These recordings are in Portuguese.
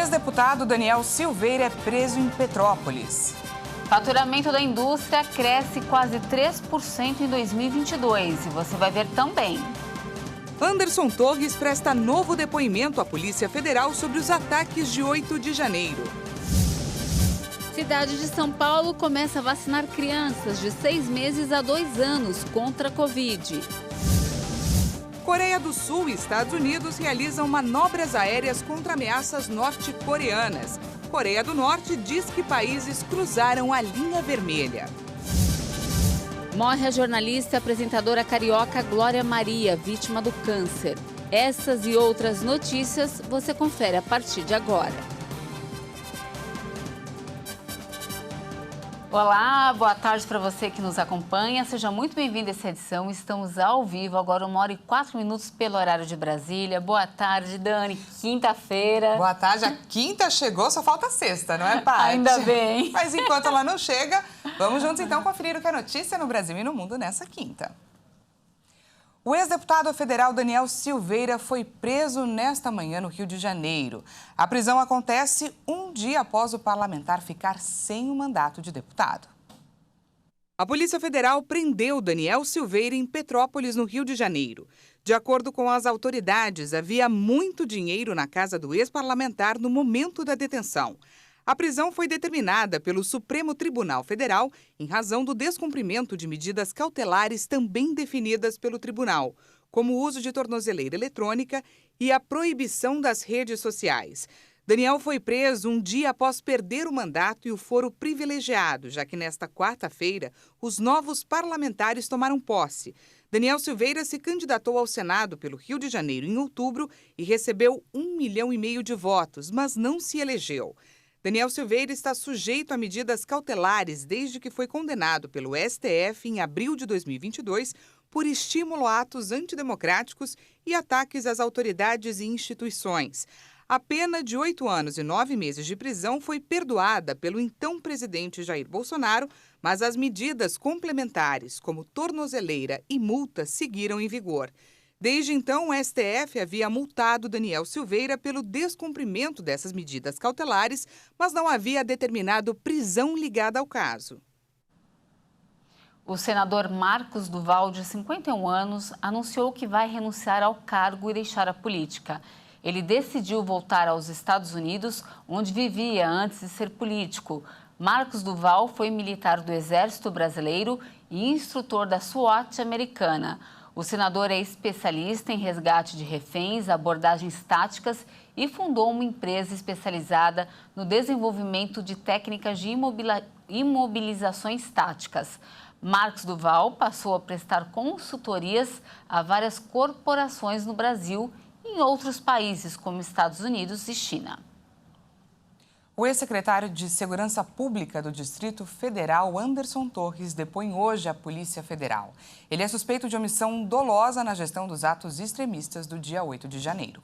ex-deputado Daniel Silveira é preso em Petrópolis. Faturamento da indústria cresce quase 3% em 2022 e você vai ver também. Anderson Torres presta novo depoimento à Polícia Federal sobre os ataques de 8 de janeiro. Cidade de São Paulo começa a vacinar crianças de 6 meses a 2 anos contra a Covid. Coreia do Sul e Estados Unidos realizam manobras aéreas contra ameaças norte-coreanas. Coreia do Norte diz que países cruzaram a linha vermelha. Morre a jornalista e apresentadora carioca Glória Maria, vítima do câncer. Essas e outras notícias você confere a partir de agora. Olá, boa tarde para você que nos acompanha. Seja muito bem-vindo a essa edição. Estamos ao vivo, agora 1h04 pelo horário de Brasília. Boa tarde, Dani. Quinta-feira. Boa tarde. A quinta chegou, só falta a sexta, não é, Paty? Ainda bem. Mas enquanto ela não chega, vamos juntos então conferir o que é notícia no Brasil e no mundo nessa quinta. O ex-deputado federal Daniel Silveira foi preso nesta manhã no Rio de Janeiro. A prisão acontece um dia após o parlamentar ficar sem o mandato de deputado. A Polícia Federal prendeu Daniel Silveira em Petrópolis, no Rio de Janeiro. De acordo com as autoridades, havia muito dinheiro na casa do ex-parlamentar no momento da detenção. A prisão foi determinada pelo Supremo Tribunal Federal em razão do descumprimento de medidas cautelares também definidas pelo tribunal, como o uso de tornozeleira eletrônica e a proibição das redes sociais. Daniel foi preso um dia após perder o mandato e o foro privilegiado, já que nesta quarta-feira os novos parlamentares tomaram posse. Daniel Silveira se candidatou ao Senado pelo Rio de Janeiro em outubro e recebeu 1,5 milhão de votos, mas não se elegeu. Daniel Silveira está sujeito a medidas cautelares desde que foi condenado pelo STF em abril de 2022 por estímulo a atos antidemocráticos e ataques às autoridades e instituições. A pena de 8 anos e 9 meses de prisão foi perdoada pelo então presidente Jair Bolsonaro, mas as medidas complementares, como tornozeleira e multa, seguiram em vigor. Desde então, o STF havia multado Daniel Silveira pelo descumprimento dessas medidas cautelares, mas não havia determinado prisão ligada ao caso. O senador Marcos Duval, de 51 anos, anunciou que vai renunciar ao cargo e deixar a política. Ele decidiu voltar aos Estados Unidos, onde vivia antes de ser político. Marcos Duval foi militar do Exército Brasileiro e instrutor da SWAT americana. O senador é especialista em resgate de reféns, abordagens táticas e fundou uma empresa especializada no desenvolvimento de técnicas de imobilizações táticas. Marcos Duval passou a prestar consultorias a várias corporações no Brasil e em outros países, como Estados Unidos e China. O ex-secretário de Segurança Pública do Distrito Federal, Anderson Torres, depõe hoje à Polícia Federal. Ele é suspeito de omissão dolosa na gestão dos atos extremistas do dia 8 de janeiro.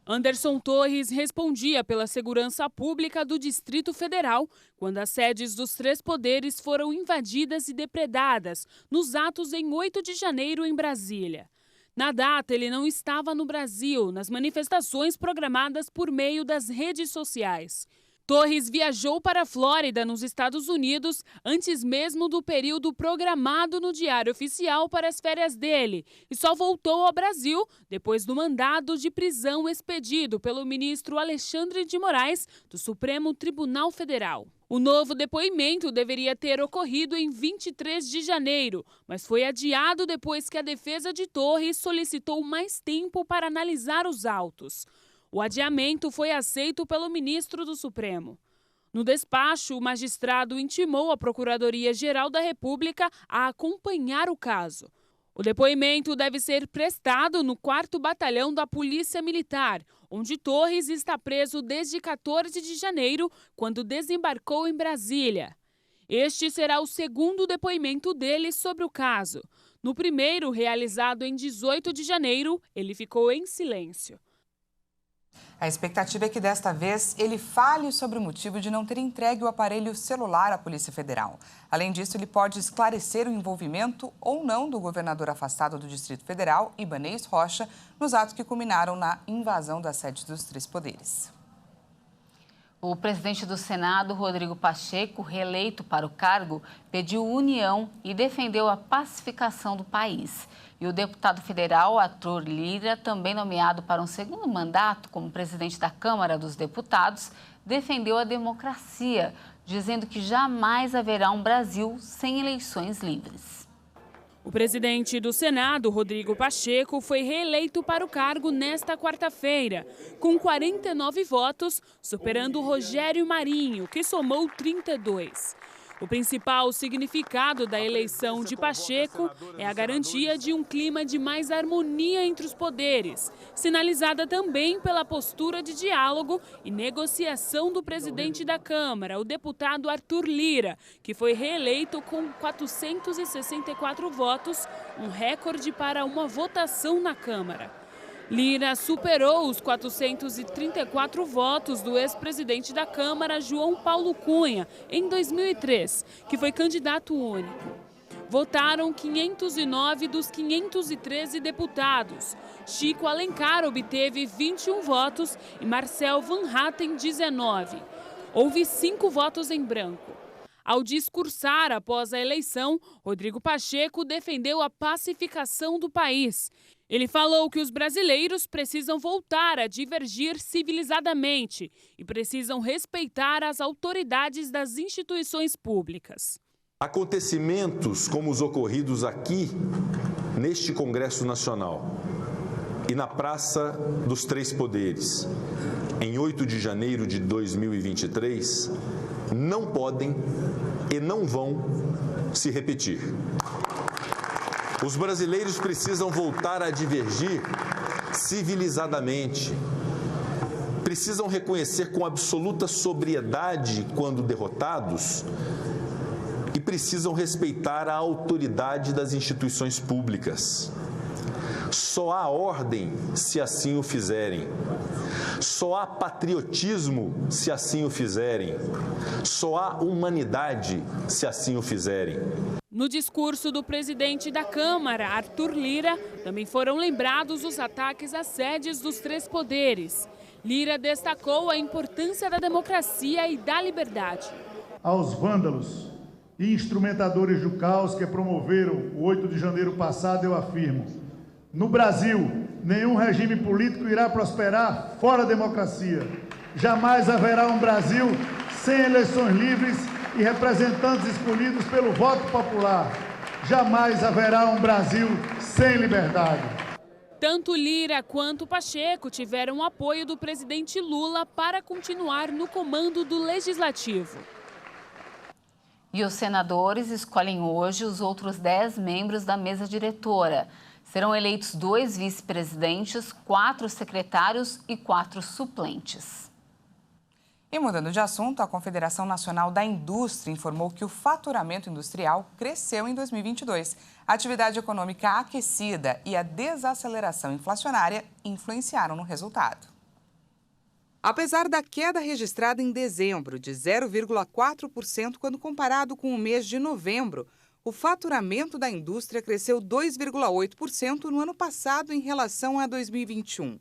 Anderson Torres respondia pela segurança pública do Distrito Federal quando as sedes dos 3 poderes foram invadidas e depredadas nos atos em 8 de janeiro em Brasília. Na data, ele não estava no Brasil, nas manifestações programadas por meio das redes sociais. Torres viajou para a Flórida, nos Estados Unidos, antes mesmo do período programado no Diário Oficial para as férias dele e só voltou ao Brasil depois do mandado de prisão expedido pelo ministro Alexandre de Moraes, do Supremo Tribunal Federal. O novo depoimento deveria ter ocorrido em 23 de janeiro, mas foi adiado depois que a defesa de Torres solicitou mais tempo para analisar os autos. O adiamento foi aceito pelo ministro do Supremo. No despacho, o magistrado intimou a Procuradoria-Geral da República a acompanhar o caso. O depoimento deve ser prestado no 4º Batalhão da Polícia Militar, onde Torres está preso desde 14 de janeiro, quando desembarcou em Brasília. Este será o 2º depoimento dele sobre o caso. No primeiro, realizado em 18 de janeiro, ele ficou em silêncio. A expectativa é que desta vez ele fale sobre o motivo de não ter entregue o aparelho celular à Polícia Federal. Além disso, ele pode esclarecer o envolvimento ou não do governador afastado do Distrito Federal, Ibanez Rocha, nos atos que culminaram na invasão das sedes dos 3 poderes. O presidente do Senado, Rodrigo Pacheco, reeleito para o cargo, pediu união e defendeu a pacificação do país. E o deputado federal, Arthur Lira, também nomeado para um segundo mandato como presidente da Câmara dos Deputados, defendeu a democracia, dizendo que jamais haverá um Brasil sem eleições livres. O presidente do Senado, Rodrigo Pacheco, foi reeleito para o cargo nesta quarta-feira, com 49 votos, superando Rogério Marinho, que somou 32. O principal significado da eleição de Pacheco é a garantia de um clima de mais harmonia entre os poderes, sinalizada também pela postura de diálogo e negociação do presidente da Câmara, o deputado Arthur Lira, que foi reeleito com 464 votos, um recorde para uma votação na Câmara. Lira superou os 434 votos do ex-presidente da Câmara, João Paulo Cunha, em 2003, que foi candidato único. Votaram 509 dos 513 deputados. Chico Alencar obteve 21 votos e Marcel Van Hatten 19. Houve 5 votos em branco. Ao discursar após a eleição, Rodrigo Pacheco defendeu a pacificação do país. Ele falou que os brasileiros precisam voltar a divergir civilizadamente e precisam respeitar as autoridades das instituições públicas. Acontecimentos como os ocorridos aqui, neste Congresso Nacional e na Praça dos Três Poderes, em 8 de janeiro de 2023, não podem e não vão se repetir. Os brasileiros precisam voltar a divergir civilizadamente. Precisam reconhecer com absoluta sobriedade quando derrotados e precisam respeitar a autoridade das instituições públicas. Só há ordem se assim o fizerem. Só há patriotismo se assim o fizerem. Só há humanidade se assim o fizerem. No discurso do presidente da Câmara, Arthur Lira, também foram lembrados os ataques às sedes dos três poderes. Lira destacou a importância da democracia e da liberdade. Aos vândalos e instrumentadores do caos que promoveram o 8 de janeiro passado, eu afirmo: no Brasil, nenhum regime político irá prosperar fora da democracia. Jamais haverá um Brasil sem eleições livres e representantes escolhidos pelo voto popular. Jamais haverá um Brasil sem liberdade. Tanto Lira quanto Pacheco tiveram o apoio do presidente Lula para continuar no comando do Legislativo. E os senadores escolhem hoje os outros 10 membros da mesa diretora. Serão eleitos 2 vice-presidentes, 4 secretários e 4 suplentes. E mudando de assunto, a Confederação Nacional da Indústria informou que o faturamento industrial cresceu em 2022. A atividade econômica aquecida e a desaceleração inflacionária influenciaram no resultado. Apesar da queda registrada em dezembro de 0,4% quando comparado com o mês de novembro, o faturamento da indústria cresceu 2,8% no ano passado em relação a 2021.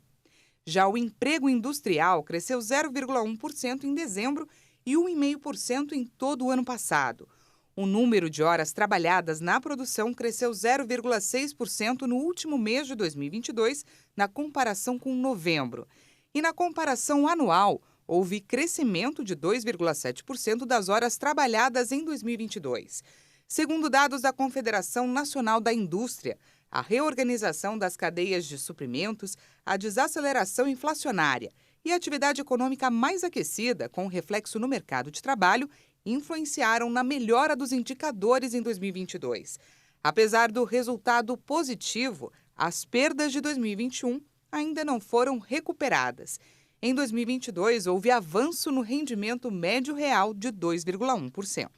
Já o emprego industrial cresceu 0,1% em dezembro e 1,5% em todo o ano passado. O número de horas trabalhadas na produção cresceu 0,6% no último mês de 2022, na comparação com novembro. E na comparação anual, houve crescimento de 2,7% das horas trabalhadas em 2022. Segundo dados da Confederação Nacional da Indústria, a reorganização das cadeias de suprimentos, a desaceleração inflacionária e a atividade econômica mais aquecida, com reflexo no mercado de trabalho, influenciaram na melhora dos indicadores em 2022. Apesar do resultado positivo, as perdas de 2021 ainda não foram recuperadas. Em 2022, houve avanço no rendimento médio real de 2,1%.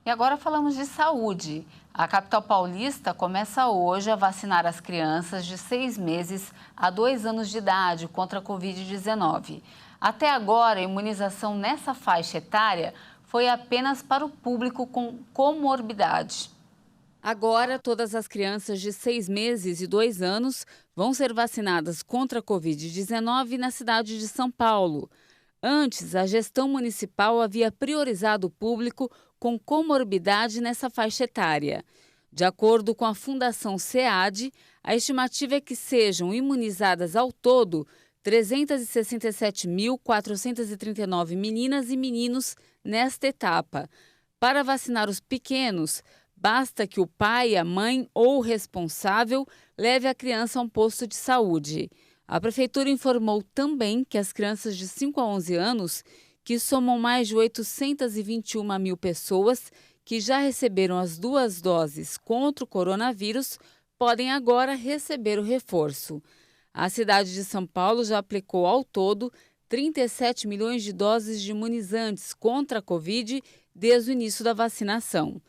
E agora falamos de saúde. A capital paulista começa hoje a vacinar as crianças de 6 meses a 2 anos de idade contra a Covid-19. Até agora, a imunização nessa faixa etária foi apenas para o público com comorbidade. Agora, todas as crianças de 6 meses e 2 anos vão ser vacinadas contra a Covid-19 na cidade de São Paulo. Antes, a gestão municipal havia priorizado o público com comorbidade nessa faixa etária. De acordo com a Fundação SEAD, a estimativa é que sejam imunizadas ao todo 367.439 meninas e meninos nesta etapa. Para vacinar os pequenos, basta que o pai, a mãe ou o responsável leve a criança a um posto de saúde. A Prefeitura informou também que as crianças de 5 a 11 anos, que somam mais de 821 mil pessoas, que já receberam as 2 doses contra o coronavírus, podem agora receber o reforço. A cidade de São Paulo já aplicou ao todo 37 milhões de doses de imunizantes contra a Covid desde o início da vacinação.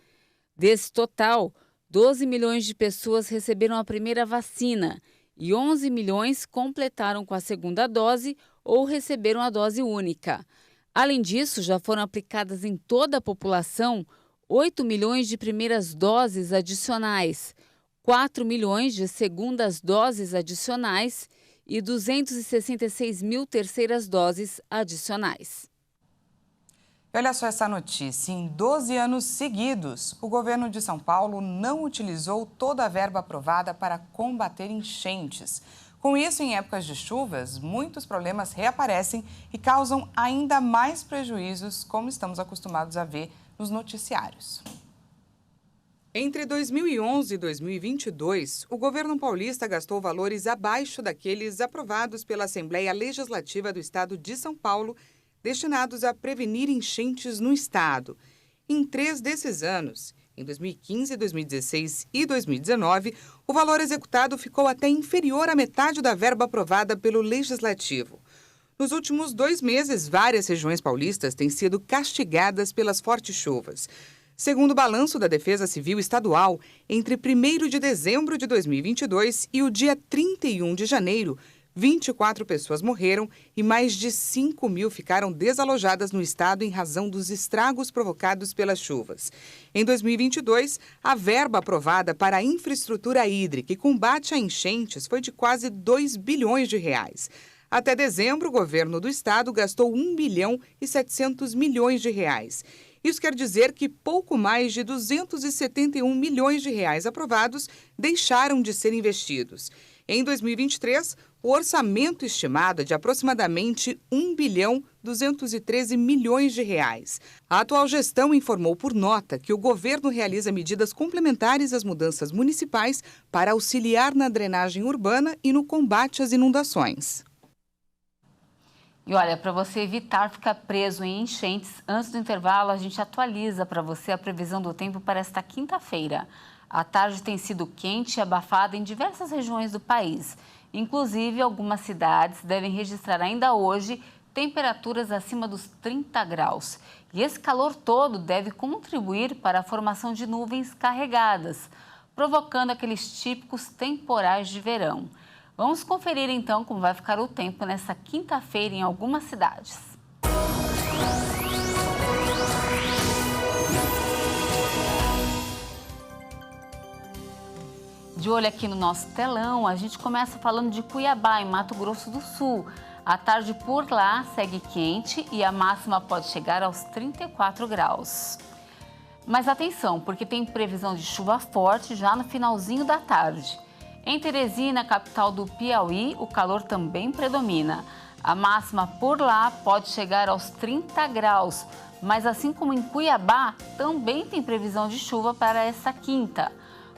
Desse total, 12 milhões de pessoas receberam a primeira vacina e 11 milhões completaram com a segunda dose ou receberam a dose única. Além disso, já foram aplicadas em toda a população 8 milhões de primeiras doses adicionais, 4 milhões de segundas doses adicionais e 266 mil terceiras doses adicionais. Olha só essa notícia. Em 12 anos seguidos, o governo de São Paulo não utilizou toda a verba aprovada para combater enchentes. Com isso, em épocas de chuvas, muitos problemas reaparecem e causam ainda mais prejuízos, como estamos acostumados a ver nos noticiários. Entre 2011 e 2022, o governo paulista gastou valores abaixo daqueles aprovados pela Assembleia Legislativa do Estado de São Paulo, destinados a prevenir enchentes no estado. Em 3 desses anos, em 2015, 2016 e 2019, o valor executado ficou até inferior à metade da verba aprovada pelo Legislativo. Nos últimos 2 meses, várias regiões paulistas têm sido castigadas pelas fortes chuvas. Segundo o balanço da Defesa Civil Estadual, entre 1º de dezembro de 2022 e o dia 31 de janeiro, 24 pessoas morreram e mais de 5 mil ficaram desalojadas no estado em razão dos estragos provocados pelas chuvas. Em 2022, a verba aprovada para a infraestrutura hídrica e combate a enchentes foi de quase 2 bilhões de reais. Até dezembro, o governo do estado gastou 1 bilhão e 700 milhões de reais. Isso quer dizer que pouco mais de 271 milhões de reais aprovados deixaram de ser investidos. Em 2023, o orçamento estimado é de aproximadamente 1 bilhão 213 milhões de reais. A atual gestão informou por nota que o governo realiza medidas complementares às mudanças municipais para auxiliar na drenagem urbana e no combate às inundações. E olha, para você evitar ficar preso em enchentes, antes do intervalo a gente atualiza para você a previsão do tempo para esta quinta-feira. A tarde tem sido quente e abafada em diversas regiões do país. Inclusive, algumas cidades devem registrar ainda hoje temperaturas acima dos 30 graus. E esse calor todo deve contribuir para a formação de nuvens carregadas, provocando aqueles típicos temporais de verão. Vamos conferir então como vai ficar o tempo nessa quinta-feira em algumas cidades. De olho aqui no nosso telão, a gente começa falando de Cuiabá, em Mato Grosso do Sul. A tarde por lá segue quente e a máxima pode chegar aos 34 graus. Mas atenção, porque tem previsão de chuva forte já no finalzinho da tarde. Em Teresina, capital do Piauí, o calor também predomina. A máxima por lá pode chegar aos 30 graus, mas assim como em Cuiabá, também tem previsão de chuva para essa quinta.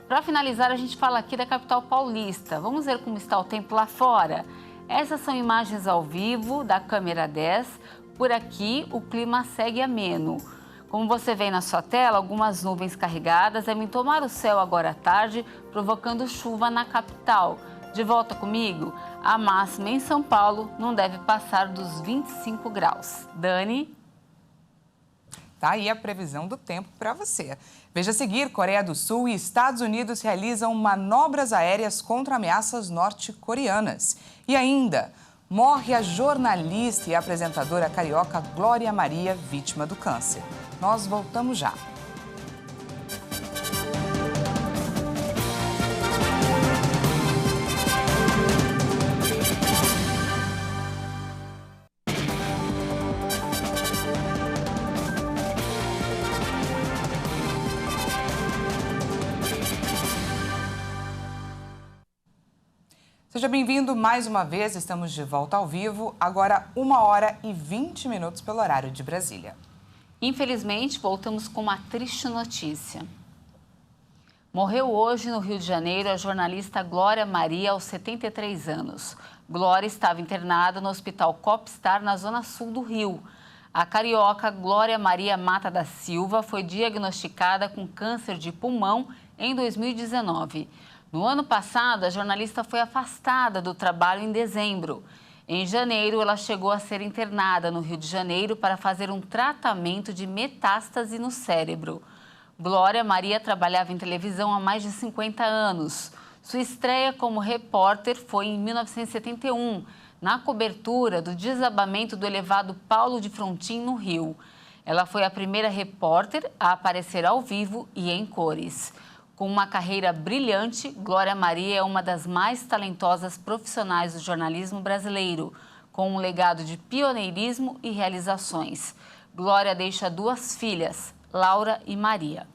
Para finalizar, a gente fala aqui da capital paulista. Vamos ver como está o tempo lá fora. Essas são imagens ao vivo da câmera 10. Por aqui, o clima segue ameno. Como você vê na sua tela, algumas nuvens carregadas devem tomar o céu agora à tarde, provocando chuva na capital. De volta comigo, a máxima em São Paulo não deve passar dos 25 graus. Dani? Tá aí a previsão do tempo para você. Veja a seguir, Coreia do Sul e Estados Unidos realizam manobras aéreas contra ameaças norte-coreanas. E ainda, morre a jornalista e apresentadora carioca Glória Maria, vítima do câncer. Nós voltamos já. Seja bem-vindo mais uma vez, estamos de volta ao vivo, agora 1h20 pelo horário de Brasília. Infelizmente, voltamos com uma triste notícia. Morreu hoje no Rio de Janeiro a jornalista Glória Maria, aos 73 anos. Glória estava internada no Hospital Copstar, na zona sul do Rio. A carioca Glória Maria Mata da Silva foi diagnosticada com câncer de pulmão em 2019. No ano passado, a jornalista foi afastada do trabalho em dezembro. Em janeiro, ela chegou a ser internada no Rio de Janeiro para fazer um tratamento de metástase no cérebro. Glória Maria trabalhava em televisão há mais de 50 anos. Sua estreia como repórter foi em 1971, na cobertura do desabamento do elevado Paulo de Frontin, no Rio. Ela foi a primeira repórter a aparecer ao vivo e em cores. Com uma carreira brilhante, Glória Maria é uma das mais talentosas profissionais do jornalismo brasileiro, com um legado de pioneirismo e realizações. Glória deixa 2 filhas, Laura e Maria.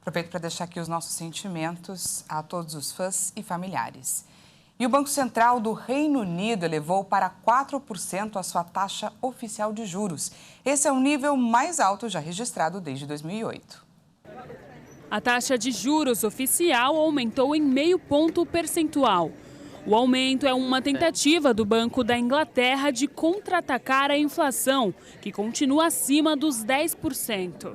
Aproveito para deixar aqui os nossos sentimentos a todos os fãs e familiares. E o Banco Central do Reino Unido elevou para 4% a sua taxa oficial de juros. Esse é o nível mais alto já registrado desde 2008. A taxa de juros oficial aumentou em 0,5 ponto percentual. O aumento é uma tentativa do Banco da Inglaterra de contra-atacar a inflação, que continua acima dos 10%.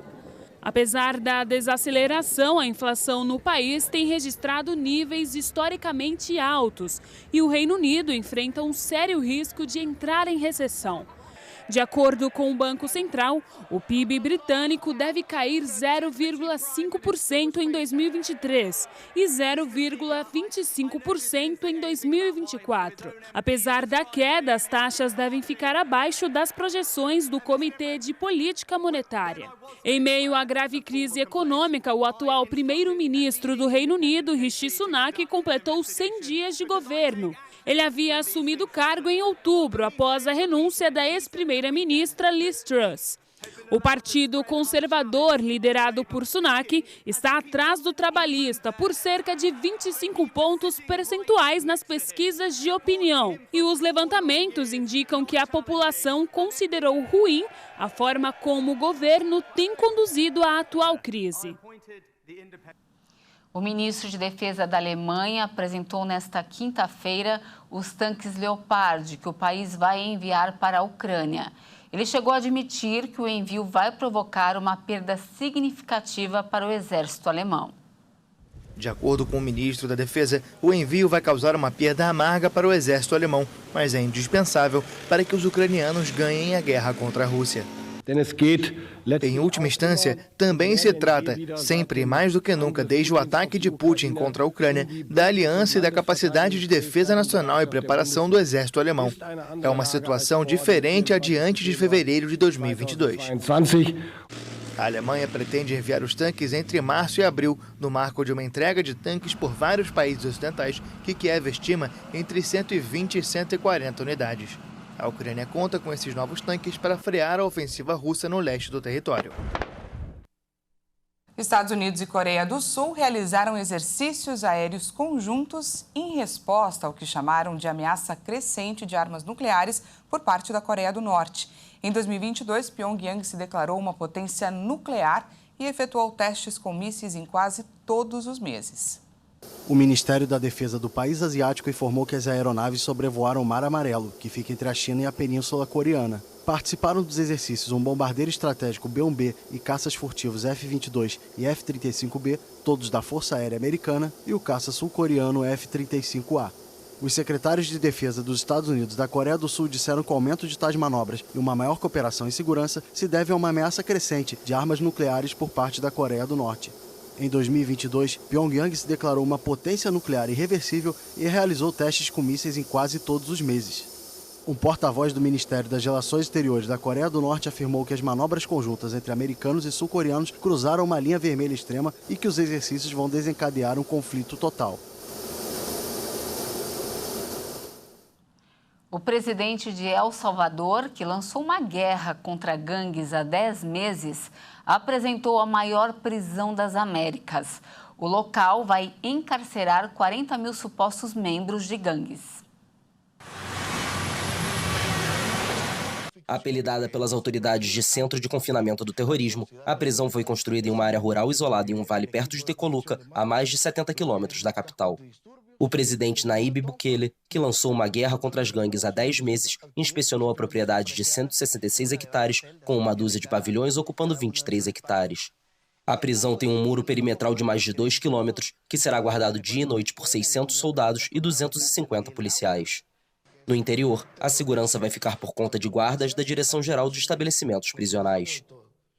Apesar da desaceleração, a inflação no país tem registrado níveis historicamente altos e o Reino Unido enfrenta um sério risco de entrar em recessão. De acordo com o Banco Central, o PIB britânico deve cair 0,5% em 2023 e 0,25% em 2024. Apesar da queda, as taxas devem ficar abaixo das projeções do Comitê de Política Monetária. Em meio à grave crise econômica, o atual primeiro-ministro do Reino Unido, Rishi Sunak, completou 100 dias de governo. Ele havia assumido o cargo em outubro, após a renúncia da ex-primeira-ministra Liz Truss. O Partido Conservador, liderado por Sunak, está atrás do Trabalhista por cerca de 25 pontos percentuais nas pesquisas de opinião. E os levantamentos indicam que a população considerou ruim a forma como o governo tem conduzido a atual crise. O ministro de Defesa da Alemanha apresentou nesta quinta-feira os tanques Leopard que o país vai enviar para a Ucrânia. Ele chegou a admitir que o envio vai provocar uma perda significativa para o exército alemão. De acordo com o ministro da Defesa, o envio vai causar uma perda amarga para o exército alemão, mas é indispensável para que os ucranianos ganhem a guerra contra a Rússia. Em última instância, também se trata, sempre mais do que nunca desde o ataque de Putin contra a Ucrânia, da aliança e da capacidade de defesa nacional e preparação do exército alemão. É uma situação diferente adiante de fevereiro de 2022. A Alemanha pretende enviar os tanques entre março e abril, no marco de uma entrega de tanques por vários países ocidentais, que Kiev estima entre 120 e 140 unidades. A Ucrânia conta com esses novos tanques para frear a ofensiva russa no leste do território. Estados Unidos e Coreia do Sul realizaram exercícios aéreos conjuntos em resposta ao que chamaram de ameaça crescente de armas nucleares por parte da Coreia do Norte. Em 2022, Pyongyang se declarou uma potência nuclear e efetuou testes com mísseis em quase todos os meses. O Ministério da Defesa do país asiático informou que as aeronaves sobrevoaram o Mar Amarelo, que fica entre a China e a Península Coreana. Participaram dos exercícios um bombardeiro estratégico B-1B e caças furtivos F-22 e F-35B, todos da Força Aérea Americana, e o caça sul-coreano F-35A. Os secretários de Defesa dos Estados Unidos e da Coreia do Sul disseram que o aumento de tais manobras e uma maior cooperação em segurança se deve a uma ameaça crescente de armas nucleares por parte da Coreia do Norte. Em 2022, Pyongyang se declarou uma potência nuclear irreversível e realizou testes com mísseis em quase todos os meses. Um porta-voz do Ministério das Relações Exteriores da Coreia do Norte afirmou que as manobras conjuntas entre americanos e sul-coreanos cruzaram uma linha vermelha extrema e que os exercícios vão desencadear um conflito total. O presidente de El Salvador, que lançou uma guerra contra gangues há 10 meses, apresentou a maior prisão das Américas. O local vai encarcerar 40 mil supostos membros de gangues. Apelidada pelas autoridades de Centro de Confinamento do Terrorismo, a prisão foi construída em uma área rural isolada em um vale perto de Tecoluca, a mais de 70 quilômetros da capital. O presidente Nayib Bukele, que lançou uma guerra contra as gangues há 10 meses, inspecionou a propriedade de 166 hectares, com uma dúzia de pavilhões ocupando 23 hectares. A prisão tem um muro perimetral de mais de 2 quilômetros, que será guardado dia e noite por 600 soldados e 250 policiais. No interior, a segurança vai ficar por conta de guardas da Direção-Geral dos Estabelecimentos Prisionais.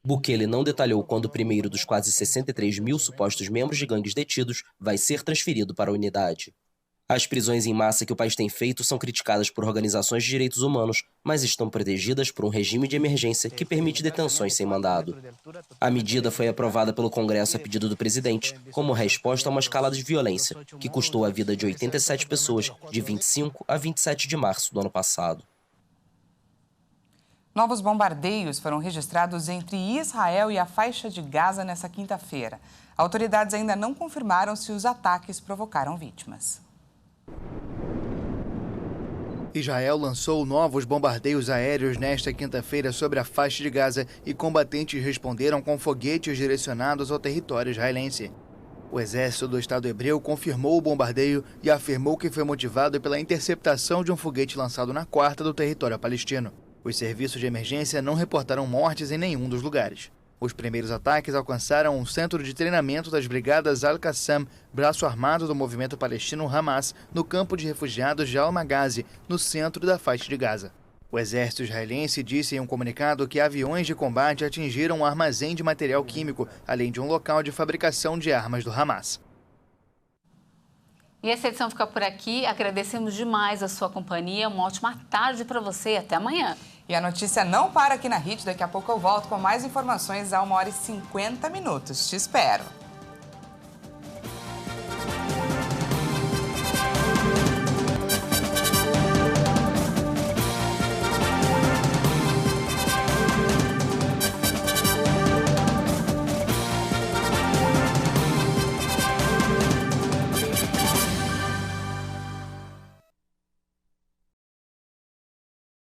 Bukele não detalhou quando o primeiro dos quase 63 mil supostos membros de gangues detidos vai ser transferido para a unidade. As prisões em massa que o país tem feito são criticadas por organizações de direitos humanos, mas estão protegidas por um regime de emergência que permite detenções sem mandado. A medida foi aprovada pelo Congresso a pedido do presidente, como resposta a uma escalada de violência, que custou a vida de 87 pessoas de 25 a 27 de março do ano passado. Novos bombardeios foram registrados entre Israel e a faixa de Gaza nesta quinta-feira. Autoridades ainda não confirmaram se os ataques provocaram vítimas. Israel lançou novos bombardeios aéreos nesta quinta-feira sobre a faixa de Gaza e combatentes responderam com foguetes direcionados ao território israelense. O exército do Estado hebreu confirmou o bombardeio e afirmou que foi motivado pela interceptação de um foguete lançado na quarta do território palestino. Os serviços de emergência não reportaram mortes em nenhum dos lugares. Os primeiros ataques alcançaram um centro de treinamento das brigadas Al-Qassam, braço armado do movimento palestino Hamas, no campo de refugiados de Al-Maghazi, no centro da faixa de Gaza. O exército israelense disse em um comunicado que aviões de combate atingiram um armazém de material químico, além de um local de fabricação de armas do Hamas. E essa edição fica por aqui. Agradecemos demais a sua companhia. Uma ótima tarde para você e até amanhã. E a notícia não para aqui na Hit. Daqui a pouco eu volto com mais informações a 1h50. Te espero.